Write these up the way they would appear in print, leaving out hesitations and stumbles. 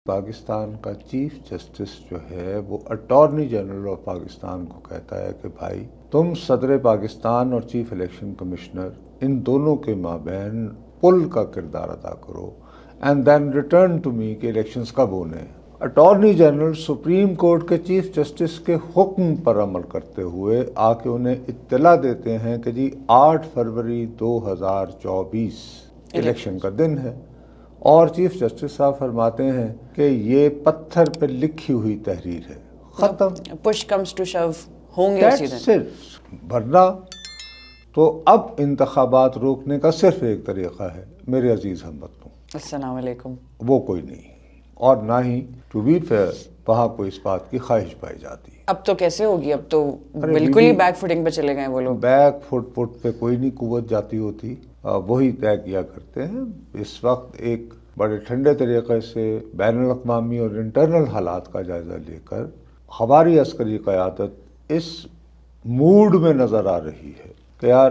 پاکستان کا chief justice جو ہے وہ اٹارنی جنرل آف پاکستان کو کہتا ہے کہ بھائی تم صدر پاکستان اور چیف الیکشن کمشنر ان دونوں کے مابین پل کا کردار ادا کرو and then return to me کہ الیکشنز کب ہونے ہیں۔ اٹارنی جنرل سپریم کورٹ کے چیف جسٹس کے حکم پر عمل کرتے ہوئے آ کے انہیں اطلاع دیتے ہیں کہ جی 8 فروری 2024 الیکشن کا دن ہے، اور چیف جسٹس صاحب فرماتے ہیں کہ یہ پتھر پہ لکھی ہوئی تحریر ہے، ختم، پش کمز ٹو شو ہوں گے اسی دن۔ ورنہ تو اب انتخابات روکنے کا صرف ایک طریقہ ہے میرے عزیز ہم وطنوں، السلام علیکم، وہ کوئی نہیں، اور نہ ہی ٹو بی فیئر وہاں کوئی اس بات کی خواہش پائی جاتی ہے۔ اب تو کیسے ہوگی؟ اب تو بالکل ہی بیک فوٹنگ پہ چلے گئے وہ لوگ۔ بیک فٹ پہ کوئی نہیں قوت جاتی ہوتی، وہی طے کیا کرتے ہیں۔ اس وقت ایک بڑے ٹھنڈے طریقے سے بین الاقوامی اور انٹرنل حالات کا جائزہ لے کر ہماری عسکری قیادت اس موڈ میں نظر آ رہی ہے کہ یار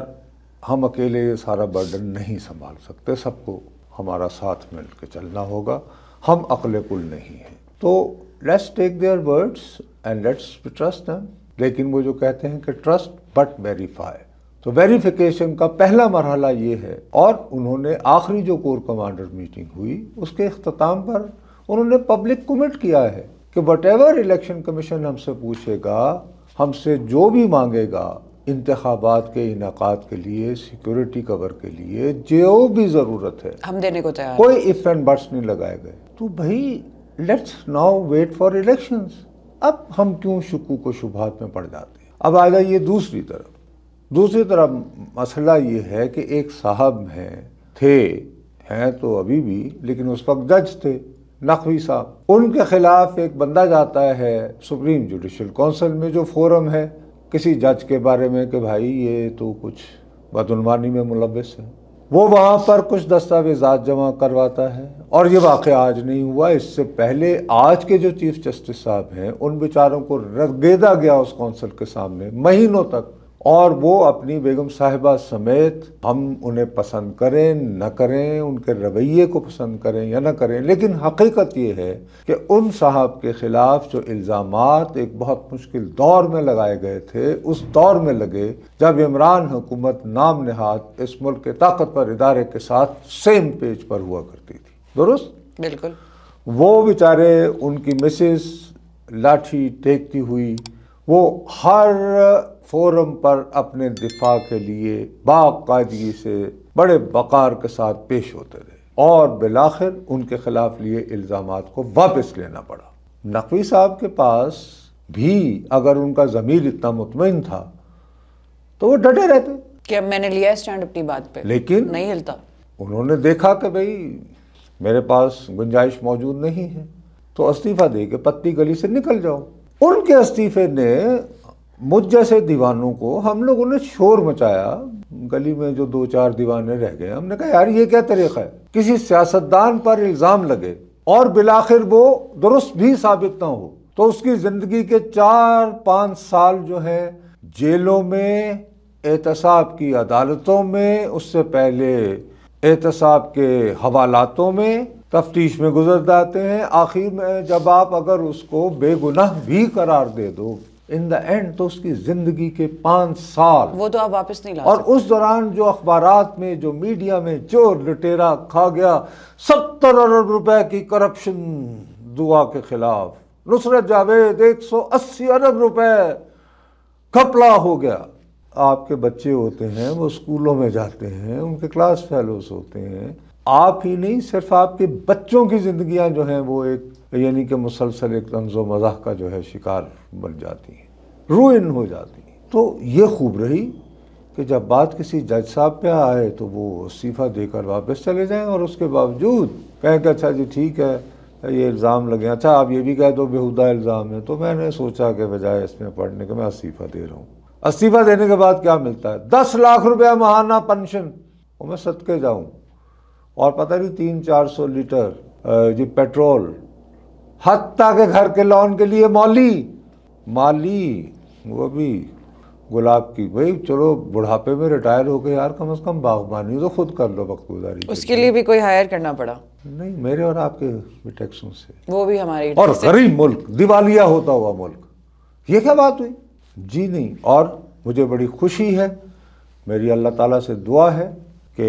ہم اکیلے یہ سارا برڈن نہیں سنبھال سکتے، سب کو ہمارا ساتھ مل کے چلنا ہوگا، ہم عقل کل نہیں ہیں۔ تو let's take their words and let's trust them, لیکن وہ جو کہتے ہیں کہ ٹرسٹ بٹ ویریفائی، تو ویریفیکیشن کا پہلا مرحلہ یہ ہے، اور انہوں نے آخری جو کور کمانڈر میٹنگ ہوئی اس کے اختتام پر انہوں نے پبلک کمٹ کیا ہے کہ وٹ ایور الیکشن کمیشن ہم سے پوچھے گا، ہم سے جو بھی مانگے گا انتخابات کے انعقاد کے لیے، سیکورٹی کور کے لیے، جو بھی ضرورت ہے ہم دینے کو تیار، کوئی اف اینڈ بٹس نہیں لگائے گئے۔ تو بھائی let's now wait for elections. اب ہم کیوں شکوک و شبہات میں پڑ جاتے ہیں؟ اب آ جائیے دوسری طرف مسئلہ یہ ہے کہ ایک صاحب ہیں تو ابھی بھی، لیکن اس وقت جج تھے، نقوی صاحب، ان کے خلاف ایک بندہ جاتا ہے سپریم جوڈیشل کونسل میں، جو فورم ہے کسی جج کے بارے میں کہ بھائی یہ تو کچھ بدعنوانی میں ملوث ہے، وہ وہاں پر کچھ دستاویزات جمع کرواتا ہے، اور یہ واقعہ آج نہیں ہوا، اس سے پہلے آج کے جو چیف جسٹس صاحب ہیں ان بیچاروں کو رگیدا گیا اس کونسل کے سامنے مہینوں تک، اور وہ اپنی بیگم صاحبہ سمیت، ہم انہیں پسند کریں نہ کریں، ان کے رویے کو پسند کریں یا نہ کریں، لیکن حقیقت یہ ہے کہ ان صاحب کے خلاف جو الزامات ایک بہت مشکل دور میں لگائے گئے تھے، اس دور میں لگے جب عمران حکومت نام نہاد اس ملک کے طاقتور ادارے کے ساتھ سیم پیج پر ہوا کرتی تھی، درست؟ بالکل۔ وہ بیچارے، ان کی مسز لاٹھی ٹیکتی ہوئی، وہ ہر فورم پر اپنے دفاع کے لیے باقاعدگی سے بڑے وقار کے ساتھ پیش ہوتے رہے، اور بالآخر ان کے خلاف لیے الزامات کو واپس لینا پڑا۔ نقوی صاحب کے پاس بھی اگر ان کا ضمیر اتنا مطمئن تھا تو وہ ڈٹے رہتے کہ اب میں نے لیا اسٹینڈ اپنی بات پہ، لیکن نہیں ہلتا۔ انہوں نے دیکھا کہ بھئی میرے پاس گنجائش موجود نہیں ہے، تو استعفیٰ دے کے پتی گلی سے نکل جاؤ۔ ان کے استعفے نے مجھ جیسے دیوانوں کو، ہم لوگوں نے شور مچایا، گلی میں جو 2-4 دیوانے رہ گئے، ہم نے کہا یار یہ کیا طریقہ ہے، کسی سیاستدان پر الزام لگے اور بالآخر وہ درست بھی ثابت نہ ہو تو اس کی زندگی کے 4-5 سال جو ہے جیلوں میں، احتساب کی عدالتوں میں، اس سے پہلے احتساب کے حوالاتوں میں تفتیش میں گزر جاتے ہیں، آخر میں جب آپ اگر اس کو بے گناہ بھی قرار دے دو ان دا اینڈ تو اس کی زندگی کے 5 سال وہ تو آپ واپس نہیں لا اور اس دوران جو اخبارات میں، جو میڈیا میں جو لٹیرا کھا گیا، 70 ارب روپے کی کرپشن دعا کے خلاف، نصرت جاوید 180 ارب روپے گھپلا ہو گیا۔ آپ کے بچے ہوتے ہیں، وہ اسکولوں میں جاتے ہیں، ان کے کلاس فیلوز ہوتے ہیں، آپ ہی نہیں صرف آپ کے بچوں کی زندگیاں جو ہیں وہ ایک یعنی کہ مسلسل ایک طنز و مزاح کا جو ہے شکار بن جاتی ہیں، روئن ہو جاتی ہیں۔ تو یہ خوب رہی کہ جب بات کسی جج صاحب پہ آئے تو وہ استعفیٰ دے کر واپس چلے جائیں، اور اس کے باوجود کہیں کہ اچھا جی ٹھیک ہے یہ الزام لگے، اچھا آپ یہ بھی کہہ دو بیہودہ الزام ہے، تو میں نے سوچا کہ بجائے اس میں پڑھنے کے میں استعفیٰ دے رہا ہوں۔ استعفیٰ دینے کے بعد کیا ملتا ہے؟ 10 لاکھ روپے ماہانہ پنشن، وہ میں صدقے جاؤں، اور پتہ نہیں 300-400 لیٹر جی پیٹرول، حتیٰ کہ گھر کے لون کے لیے مالی وہ بھی گلاب کی، بھئی چلو بڑھاپے میں ریٹائر ہو کے یار کم از کم باغبانی تو خود کر لو وقت گزاری، اس کے لیے بھی کوئی ہائر کرنا پڑا۔ نہیں میرے اور آپ کے بھی ٹیکسوں سے، وہ بھی ہماری اور غریب ملک، دیوالیہ ہوتا ہوا ملک، یہ کیا بات ہوئی؟ جی نہیں. اور مجھے بڑی خوشی ہے، میری اللہ تعالیٰ سے دعا ہے کہ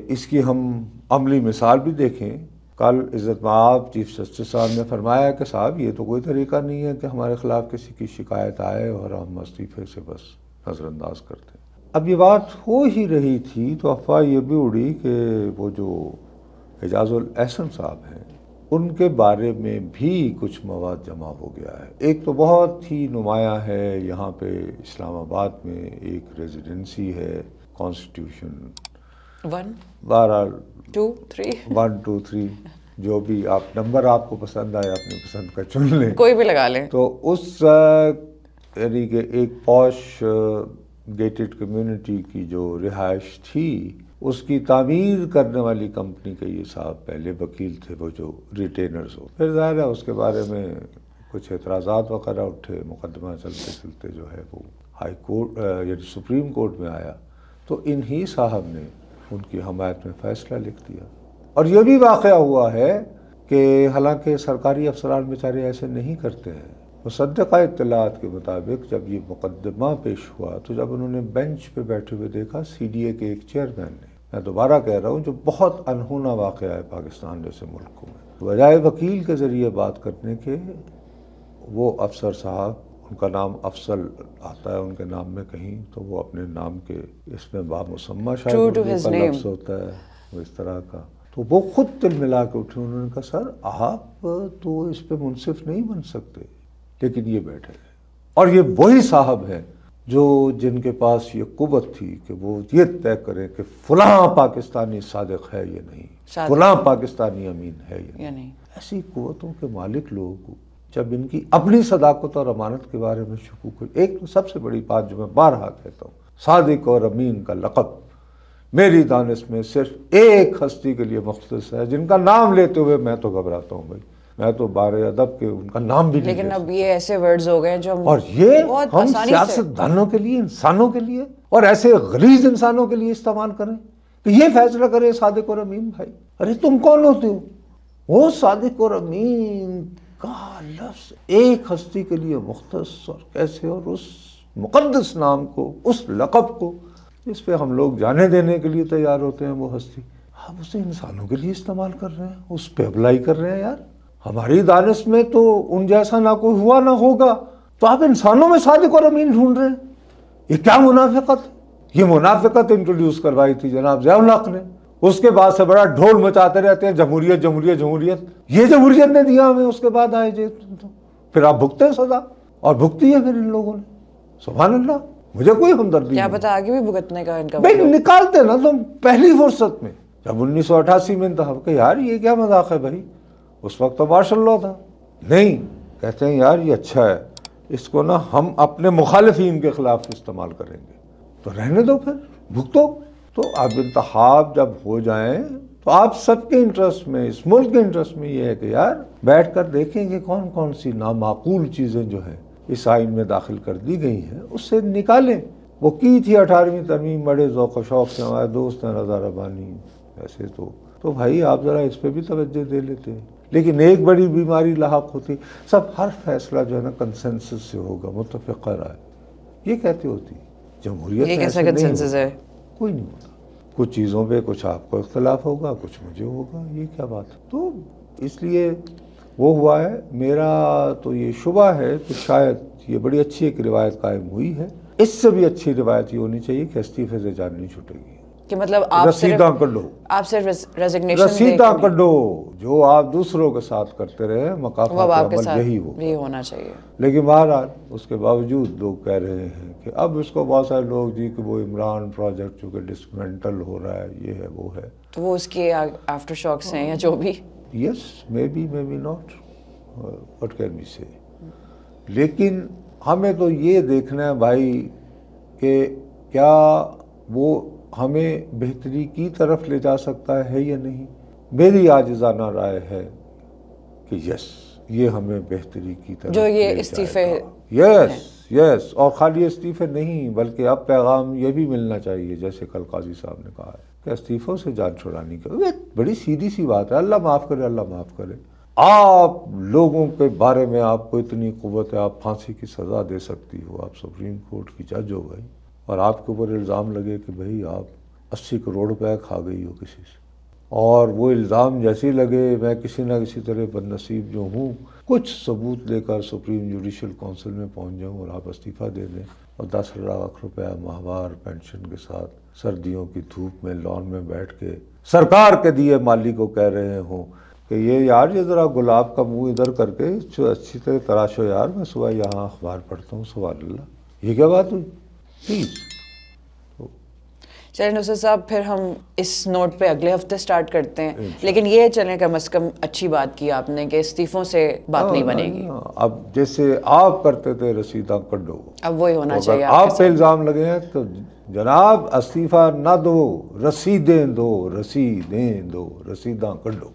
اس کی ہم عملی مثال بھی دیکھیں. کل عزت مآب چیف جسٹس صاحب نے فرمایا کہ صاحب یہ تو کوئی طریقہ نہیں ہے کہ ہمارے خلاف کسی کی شکایت آئے اور ہم استعفے سے بس نظر انداز کرتے ہیں. اب یہ بات ہو ہی رہی تھی تو افواہ یہ بھی اڑی کہ وہ جو اعجاز الاحسن صاحب ہیں ان کے بارے میں بھی کچھ مواد جمع ہو گیا ہے. ایک تو بہت ہی نمایاں ہے، یہاں پہ اسلام آباد میں ایک ریزیڈنسی ہے، کانسٹیٹیوشن 1 بہرحال 2 3 1 2 3 جو بھی آپ نمبر آپ کو پسند آئے اپنی پسند کا چن لیں، کوئی بھی لگا لیں. تو اس یعنی کہ ایک پوش گیٹڈ کمیونٹی کی جو رہائش تھی اس کی تعمیر کرنے والی کمپنی کے یہ صاحب پہلے وکیل تھے، وہ جو ریٹینرز ہو. پھر ظاہر ہے اس کے بارے میں کچھ اعتراضات وغیرہ اٹھے، مقدمہ چلتے چلتے جو ہے وہ ہائی کورٹ یعنی سپریم کورٹ میں آیا، تو انہی صاحب نے ان کی حمایت میں فیصلہ لکھ دیا. اور یہ بھی واقعہ ہوا ہے کہ حالانکہ سرکاری افسران بیچارے ایسے نہیں کرتے ہیں، مصدقہ اطلاعات کے مطابق جب یہ مقدمہ پیش ہوا تو جب انہوں نے بینچ پہ بیٹھے ہوئے دیکھا سی ڈی اے کے ایک چیئرمین نے، میں دوبارہ کہہ رہا ہوں جو بہت انہونا واقعہ ہے پاکستان جیسے ملکوں میں، بجائے وکیل کے ذریعے بات کرنے کے وہ افسر صاحب، ان کا نام افضل آتا ہے ان کے نام میں کہیں تو وہ اپنے نام کے اس میں بامسمہ شاید اردو کا لفظ ہوتا ہے وہ اس طرح کا، تو وہ خود تل ملا کے اٹھے. انہوں نے کہا سر آپ تو اس پہ منصف نہیں بن سکتے، لیکن یہ بیٹھے گئے. اور یہ وہی صاحب ہیں جو جن کے پاس یہ قوت تھی کہ وہ یہ طے کریں کہ فلاں پاکستانی صادق ہے یا نہیں، فلاں پاکستانی امین ہے یا نہیں. ایسی قوتوں کے مالک لوگ جب ان کی اپنی صداقت اور امانت کے بارے میں شکوک، ایک سب سے بڑی بات جو میں بارہا کہتا ہوں، صادق اور امین کا لقب میری دانش میں صرف ایک ہستی کے لیے مختص ہے جن کا نام لیتے ہوئے میں تو گھبراتا ہوں بھائی، میں تو بار ادب کے ان کا نام بھی نہیں. لیکن اب یہ ایسے ورڈز ہو گئے جو اور یہ ہم سیاست دانوں کے لیے، انسانوں کے لیے، اور ایسے غلیظ انسانوں کے لیے استعمال کریں کہ یہ فیصلہ کرے صادق اور امین. بھائی ارے تم کون ہوتے ہو؟ وہ صادق اور امین کا لفظ ایک ہستی کے لیے مختص، اور کیسے، اور اس مقدس نام کو، اس لقب کو اس پہ ہم لوگ جانے دینے کے لیے تیار ہوتے ہیں. وہ ہستی آپ اسے انسانوں کے لیے استعمال کر رہے ہیں، اس پہ اپلائی کر رہے ہیں. یار ہماری دانش میں تو ان جیسا نہ کوئی ہوا نہ ہوگا، تو آپ انسانوں میں صادق اور امین ڈھونڈ رہے ہیں. یہ کیا منافقت؟ یہ منافقت انٹروڈیوس کروائی تھی جناب ضیاء الحق نے. اس کے بعد سے بڑا ڈھول مچاتے رہتے ہیں جمہوریت جمہوریت جمہوریت. یہ جمہوریت نے دیا ہمیں، اس کے بعد آئے جی پھر آپ بھگتے ہیں سزا، اور بھگتی ہے پھر ان لوگوں نے. سبحان اللہ، مجھے کوئی ہمدردی کیا نہیں. پتا آگے بھی بھگتنے کا ان کا بھائی نکالتے نا تم پہلی فرصت میں. جب 1988 میں انتخاب کہ یار یہ کیا مذاق ہے بھائی، اس وقت تو مارشل لاء تھا. نہیں، کہتے ہیں یار یہ اچھا ہے، اس کو نا ہم اپنے مخالفین کے خلاف استعمال کریں گے، تو رہنے دو پھر بھگتو. تو اب انتخاب جب ہو جائیں تو آپ سب کے انٹرسٹ میں، اس ملک کے انٹرسٹ میں یہ ہے کہ یار بیٹھ کر دیکھیں کہ کون کون سی نامعقول چیزیں جو ہیں اس آئین میں داخل کر دی گئی ہیں اس سے نکالیں. وہ کی تھی 18ویں ترمیم بڑے ذوق و شوق سے، ہمارے دوست ہیں رضا ربانی، ایسے تو بھائی آپ ذرا اس پہ بھی توجہ دے لیتے. لیکن ایک بڑی بیماری لاحق ہوتی، سب ہر فیصلہ جو ہے نا کنسنسس سے ہوگا، متفقہ رائے، یہ کہتے ہوتی. جمہوریت یہ کیسا کنسنسس ہے؟ کوئی نہیں ہوتا. کچھ چیزوں پہ کچھ آپ کو اختلاف ہوگا، کچھ مجھے ہوگا، یہ کیا بات ہے. تو اس لیے وہ ہوا ہے. میرا تو یہ شبہ ہے کہ شاید یہ بڑی اچھی ایک روایت قائم ہوئی ہے. اس سے بھی اچھی روایت یہ ہونی چاہیے کہ استعفے سے جان نہیں چھوٹے گی. کہ مطلب آپ صرف ریزگنیشن رسیداں کڈو، جو آپ دوسروں کے ساتھ کرتے رہے مقافات عمل یہی ہونا چاہیے. لیکن بہرحال اس کے باوجود لوگ کہہ رہے ہیں کہ اب اس کو بہت سارے لوگ جی کہ وہ عمران پروجیکٹ چونکہ ڈسمنٹل ہو رہا ہے، یہ ہے وہ ہے، تو وہ اس کے آفٹر شاکس ہیں یا جو بھی. Yes may be not, what can we say. لیکن ہمیں تو یہ دیکھنا ہے بھائی کہ کیا وہ ہمیں بہتری کی طرف لے جا سکتا ہے یا نہیں. میری عاجزانہ رائے ہے کہ یس، یہ ہمیں بہتری کی طرف جو یہ استعفے، یس یس اور خالی استعفے نہیں بلکہ اب پیغام یہ بھی ملنا چاہیے جیسے کل قاضی صاحب نے کہا ہے کہ استعفوں سے جان چھڑانی کا بڑی سیدھی سی بات ہے. اللہ معاف کرے، اللہ معاف کرے. آپ لوگوں کے بارے میں آپ کو اتنی قوت ہے، آپ پھانسی کی سزا دے سکتی ہو، آپ سپریم کورٹ کی جج ہو گئی اور آپ کے اوپر الزام لگے کہ بھئی آپ 80 کروڑ روپے کھا گئی ہو کسی سے، اور وہ الزام جیسے ہی لگے میں کسی نہ کسی طرح بد نصیب جو ہوں کچھ ثبوت لے کر سپریم جوڈیشل کونسل میں پہنچ جاؤں اور آپ استعفیٰ دے دیں اور 10 لاکھ روپے ماہوار پینشن کے ساتھ سردیوں کی دھوپ میں لان میں بیٹھ کے سرکار کے دیے مالی کو کہہ رہے ہوں کہ یہ یار یہ ذرا گلاب کا منہ ادھر کر کے اچھی طرح تراشو یار، میں صبح یہاں اخبار پڑھتا ہوں. سبحان اللہ، یہ کیا بات ہوئی؟ پلیز. چلیں نصرت صاحب، پھر ہم اس نوٹ پہ اگلے ہفتے سٹارٹ کرتے ہیں، لیکن یہ چلیں کم از کم اچھی بات کی آپ نے کہ استعفوں سے بات نہیں بنے گی. اب جیسے آپ کرتے تھے رسیداں کڈو، اب وہی ہونا اگر چاہیے آپ پہ الزام لگے ہیں تو جناب استعفیٰ نہ دو، رسیدیں دو، رسیدیں دو، رسیداں کڈو.